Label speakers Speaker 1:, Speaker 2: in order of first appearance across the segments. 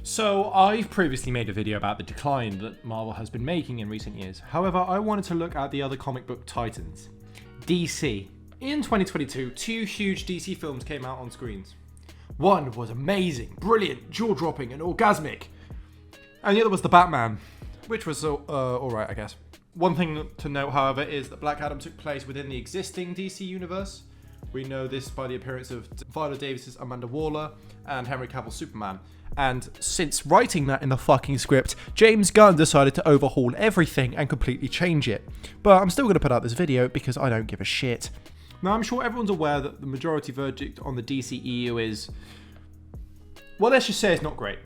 Speaker 1: So, I've previously made a video about the decline that Marvel has been making in recent years. However, I wanted to look at the other comic book titans. DC. In 2022, two huge DC films came out on screens. One was amazing, brilliant, jaw-dropping and orgasmic. And the other was The Batman, which was alright, I guess. One thing to note, however, is that Black Adam took place within the existing DC universe. We know this by the appearance of Viola Davis's Amanda Waller and Henry Cavill's Superman. And since writing that in the fucking script, James Gunn decided to overhaul everything and completely change it. But I'm still going to put out this video because I don't give a shit. Now, I'm sure everyone's aware that the majority verdict on the DCEU is, well, let's just say it's not great.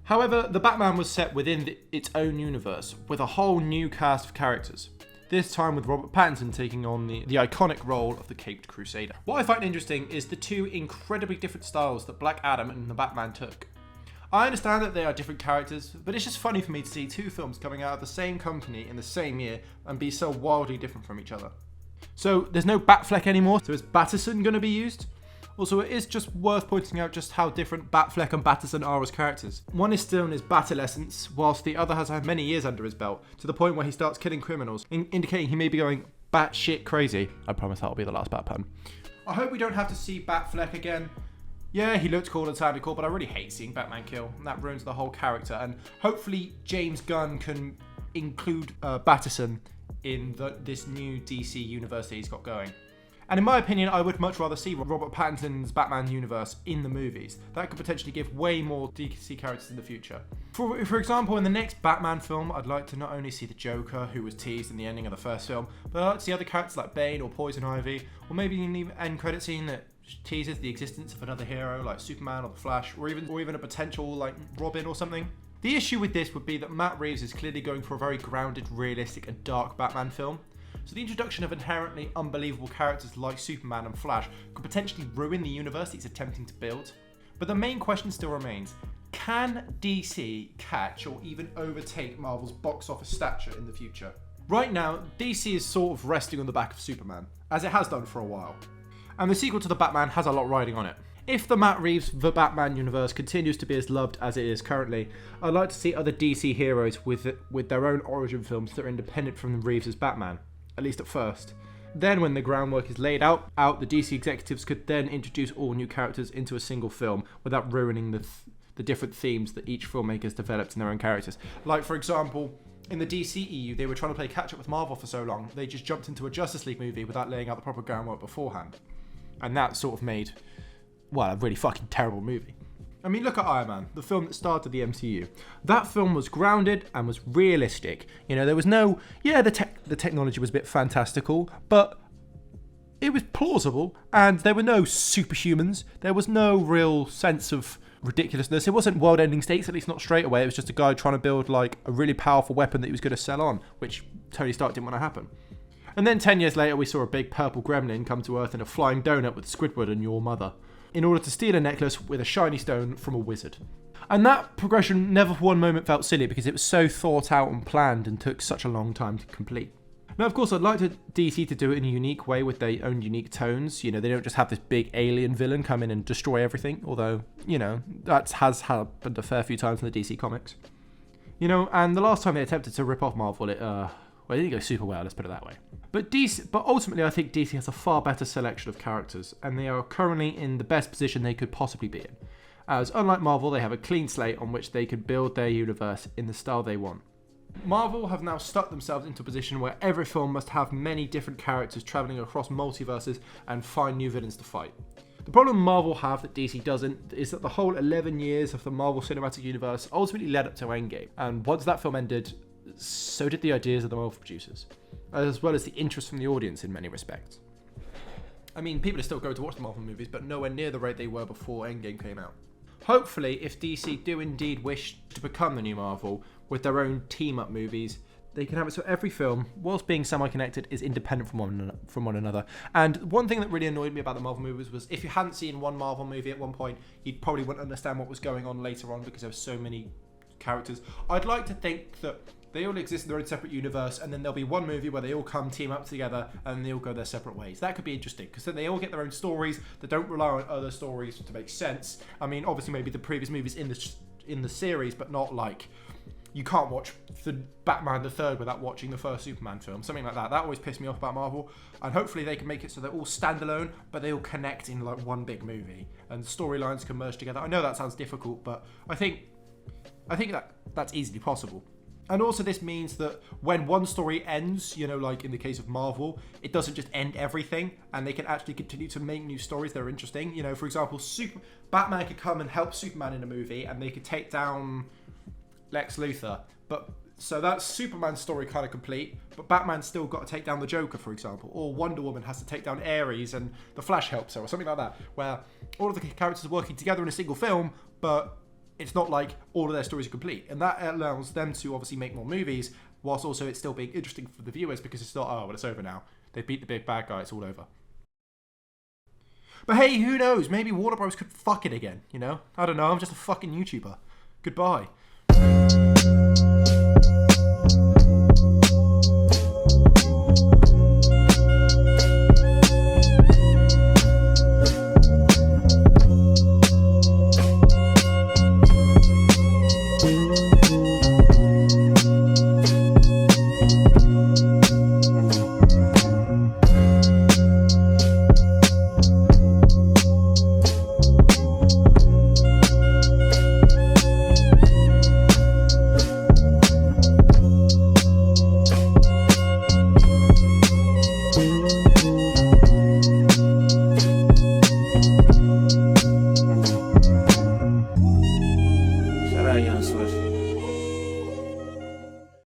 Speaker 1: However, The Batman was set within its own universe, with a whole new cast of characters. This time with Robert Pattinson taking on the iconic role of the Caped Crusader. What I find interesting is the two incredibly different styles that Black Adam and The Batman took. I understand that they are different characters, but it's just funny for me to see two films coming out of the same company in the same year and be so wildly different from each other. So there's no Batfleck anymore, so is Batterson going to be used? Also, it is just worth pointing out just how different Batfleck and Batterson are as characters. One is still in his Battlescence, whilst the other has had many years under his belt, to the point where he starts killing criminals, indicating he may be going batshit crazy. I promise that'll be the last bat pun. I hope we don't have to see Batfleck again. Yeah, he looked cool and sounded cool, but I really hate seeing Batman kill, and that ruins the whole character. And hopefully James Gunn can include Batterson in this new DC universe that he's got going. And in my opinion, I would much rather see Robert Pattinson's Batman universe in the movies. That could potentially give way more DC characters in the future. For example, in the next Batman film, I'd like to not only see the Joker, who was teased in the ending of the first film, but I'd like to see other characters like Bane or Poison Ivy, or maybe in the end credit scene that teases the existence of another hero like Superman or the Flash, or even a potential like Robin or something. The issue with this would be that Matt Reeves is clearly going for a very grounded, realistic and dark Batman film. So the introduction of inherently unbelievable characters like Superman and Flash could potentially ruin the universe he's attempting to build. But the main question still remains, can DC catch or even overtake Marvel's box office stature in the future? Right now, DC is sort of resting on the back of Superman, as it has done for a while. And the sequel to The Batman has a lot riding on it. If the Matt Reeves The Batman universe continues to be as loved as it is currently, I'd like to see other DC heroes with their own origin films that are independent from Reeves' Batman, at least at first. Then when the groundwork is laid out, the DC executives could then introduce all new characters into a single film without ruining the different themes that each filmmaker has developed in their own characters. Like, for example, in the DCEU, they were trying to play catch up with Marvel for so long, they just jumped into a Justice League movie without laying out the proper groundwork beforehand. And that sort of made, well, a really fucking terrible movie. I mean, look at Iron Man, the film that started the MCU. That film was grounded and was realistic. You know, there was no, the technology was a bit fantastical, but it was plausible, and there were no superhumans. There was no real sense of ridiculousness. It wasn't world-ending stakes, at least not straight away. It was just a guy trying to build like a really powerful weapon that he was going to sell on, which Tony Stark didn't want to happen. And then 10 years later, we saw a big purple gremlin come to Earth in a flying donut with Squidward and your mother, in order to steal a necklace with a shiny stone from a wizard. And that progression never for one moment felt silly because it was so thought out and planned and took such a long time to complete. Now, of course, I'd like DC to do it in a unique way with their own unique tones. You know, they don't just have this big alien villain come in and destroy everything, although, you know, that has happened a fair few times in the DC comics. You know, and the last time they attempted to rip off Marvel, it didn't go super well, let's put it that way. But ultimately, I think DC has a far better selection of characters, and they are currently in the best position they could possibly be in. As unlike Marvel, they have a clean slate on which they could build their universe in the style they want. Marvel have now stuck themselves into a position where every film must have many different characters travelling across multiverses and find new villains to fight. The problem Marvel have that DC doesn't is that the whole 11 years of the Marvel Cinematic Universe ultimately led up to Endgame, and once that film ended, so did the ideas of the Marvel producers, as well as the interest from the audience in many respects. I mean, people are still going to watch the Marvel movies, but nowhere near the rate they were before Endgame came out. Hopefully, if DC do indeed wish to become the new Marvel, with their own team-up movies, they can have it so every film, whilst being semi-connected, is independent from one another. And one thing that really annoyed me about the Marvel movies was if you hadn't seen one Marvel movie at one point, you probably wouldn't understand what was going on later on because there were so many characters. I'd like to think that they all exist in their own separate universe, and then there'll be one movie where they all team up together, and they all go their separate ways. That could be interesting, because then they all get their own stories that don't rely on other stories to make sense. I mean, obviously maybe the previous movies in in the series, but not like you can't watch the Batman the Third without watching the first Superman film, something like that. That always pissed me off about Marvel, and hopefully they can make it so they're all standalone, but they all connect in like one big movie, and storylines can merge together. I know that sounds difficult, but I think that's easily possible. And also this means that when one story ends, you know, like in the case of Marvel, it doesn't just end everything, and they can actually continue to make new stories that are interesting. You know, for example, Batman could come and help Superman in a movie, and they could take down Lex Luthor. But so that's Superman's story kind of complete, but Batman's still got to take down the Joker, for example, or Wonder Woman has to take down Ares and the Flash helps her, or something like that, where all of the characters are working together in a single film, but it's not like all of their stories are complete. And that allows them to obviously make more movies, whilst also it's still being interesting for the viewers, because it's not, oh, well, it's over now. They beat the big bad guy, it's all over. But hey, who knows? Maybe Warner Bros. Could fuck it again, you know? I don't know, I'm just a fucking YouTuber. Goodbye.